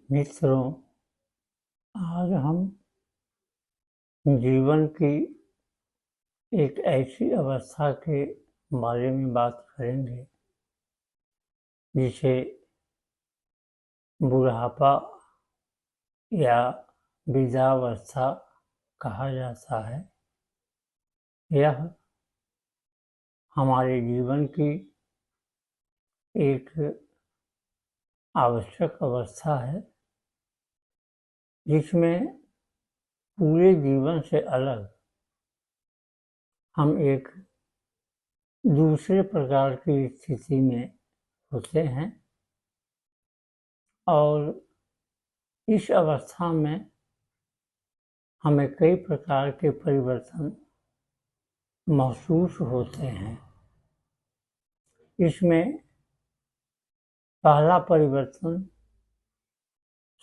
मित्रों, आज हम जीवन की एक ऐसी अवस्था के बारे में बात करेंगे जिसे बुढ़ापा या वृद्धावस्था कहा जाता है। यह हमारे जीवन की एक आवश्यक अवस्था है जिसमें पूरे जीवन से अलग हम एक दूसरे प्रकार की स्थिति में होते हैं और इस अवस्था में हमें कई प्रकार के परिवर्तन महसूस होते हैं। इसमें पहला परिवर्तन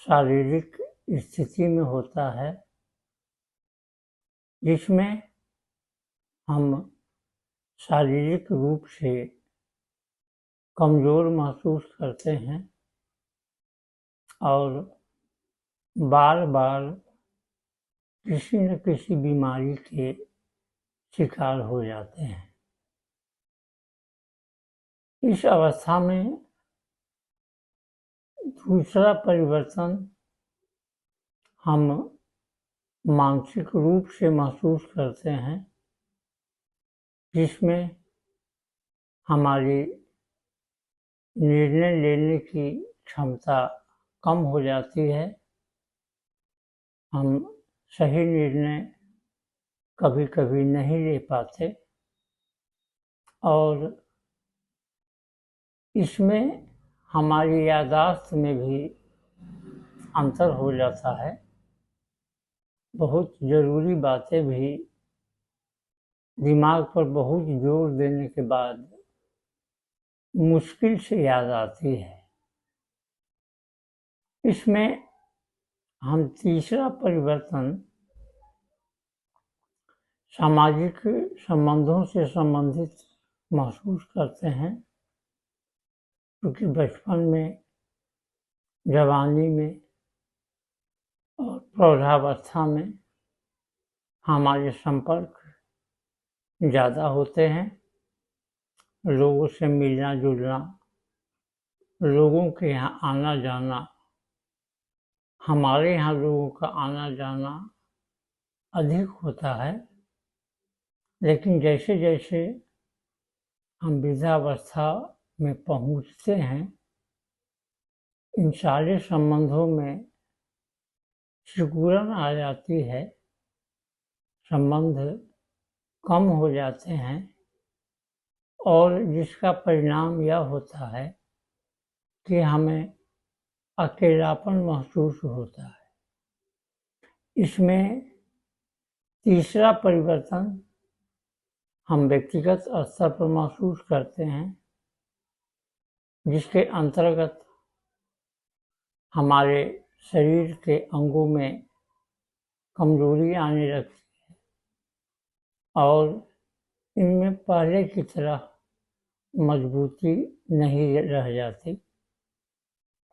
शारीरिक स्थिति में होता है, जिसमें हम शारीरिक रूप से कमज़ोर महसूस करते हैं और बार बार किसी न किसी बीमारी के शिकार हो जाते हैं। इस अवस्था में दूसरा परिवर्तन हम मानसिक रूप से महसूस करते हैं, जिसमें हमारी निर्णय लेने की क्षमता कम हो जाती है। हम सही निर्णय कभी कभी नहीं ले पाते और इसमें हमारी याददाश्त में भी अंतर हो जाता है। बहुत ज़रूरी बातें भी दिमाग पर बहुत जोर देने के बाद मुश्किल से याद आती है। इसमें हम तीसरा परिवर्तन सामाजिक संबंधों से संबंधित महसूस करते हैं, क्योंकि बचपन में, जवानी में और प्रौढ़ावस्था में हमारे संपर्क ज़्यादा होते हैं। लोगों से मिलना जुलना, लोगों के यहाँ आना जाना, हमारे यहाँ लोगों का आना जाना अधिक होता है। लेकिन जैसे जैसे हम वृद्धावस्था में पहुँचते हैं, इन सारे संबंधों में सिकुड़न आ जाती है, संबंध कम हो जाते हैं और जिसका परिणाम यह होता है कि हमें अकेलापन महसूस होता है। इसमें तीसरा परिवर्तन हम व्यक्तिगत स्तर पर महसूस करते हैं, जिसके अंतर्गत हमारे शरीर के अंगों में कमजोरी आने लगती है और इनमें पहले की तरह मजबूती नहीं रह जाती।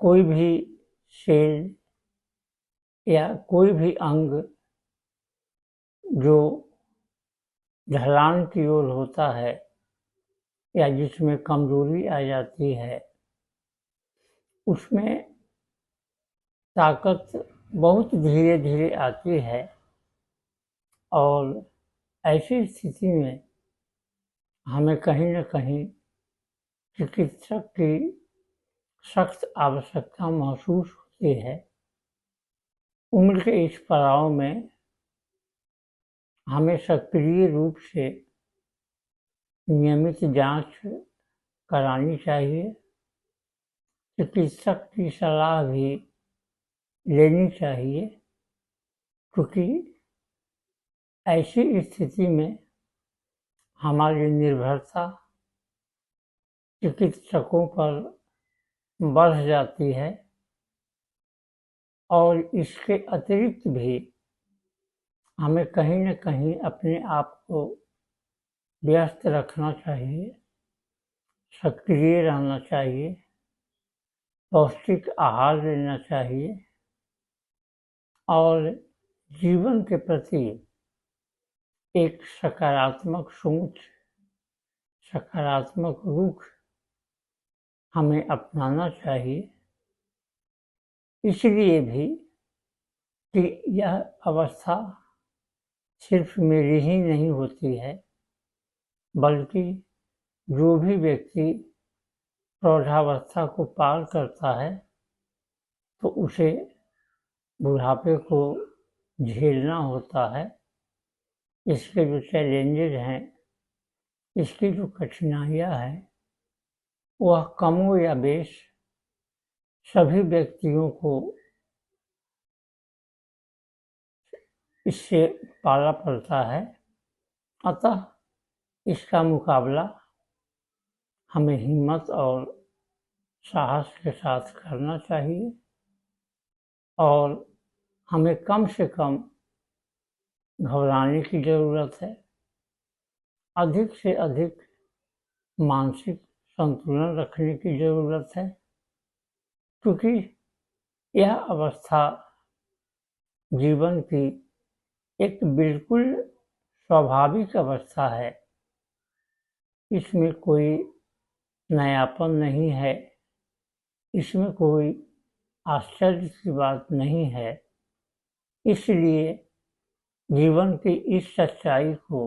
कोई भी सेल या कोई भी अंग जो ढलान की ओर होता है या जिसमें कमजोरी आ जाती है, उसमें ताकत बहुत धीरे धीरे आती है और ऐसी स्थिति में हमें कहीं न कहीं चिकित्सक की सख्त आवश्यकता महसूस होती है। उम्र के इस पड़ाव में हमें सक्रिय रूप से नियमित जांच करानी चाहिए। चिकित्सक की सलाह भी लेनी चाहिए, क्योंकि ऐसी स्थिति में हमारी निर्भरता चिकित्सकों पर बढ़ जाती है और इसके अतिरिक्त भी हमें कहीं न कहीं अपने आप को व्यस्त रखना चाहिए, सक्रिय रहना चाहिए पौष्टिक आहार लेना चाहिए और जीवन के प्रति एक सकारात्मक सोच, सकारात्मक रुख हमें अपनाना चाहिए। इसलिए भी कि यह अवस्था सिर्फ मेरी ही नहीं होती है, बल्कि जो भी व्यक्ति प्रौढ़ावस्था को पार करता है तो उसे बुढ़ापे को झेलना होता है। इसके जो चैलेंजेस हैं, इसकी जो कठिनाइयाँ हैं, वह कमो या बेश सभी व्यक्तियों को इससे पाला पड़ता है। अतः इसका मुकाबला हमें हिम्मत और साहस के साथ करना चाहिए और हमें कम से कम घबराने की ज़रूरत है। अधिक से अधिक मानसिक संतुलन रखने की ज़रूरत है, क्योंकि यह अवस्था जीवन की एक बिल्कुल स्वाभाविक अवस्था है। इसमें कोई नयापन नहीं है, इसमें कोई आश्चर्य की बात नहीं है। इसलिए जीवन की इस सच्चाई को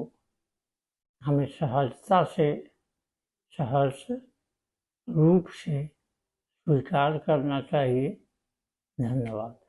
हमें सहजता से, सहर्ष रूप से स्वीकार करना चाहिए। धन्यवाद।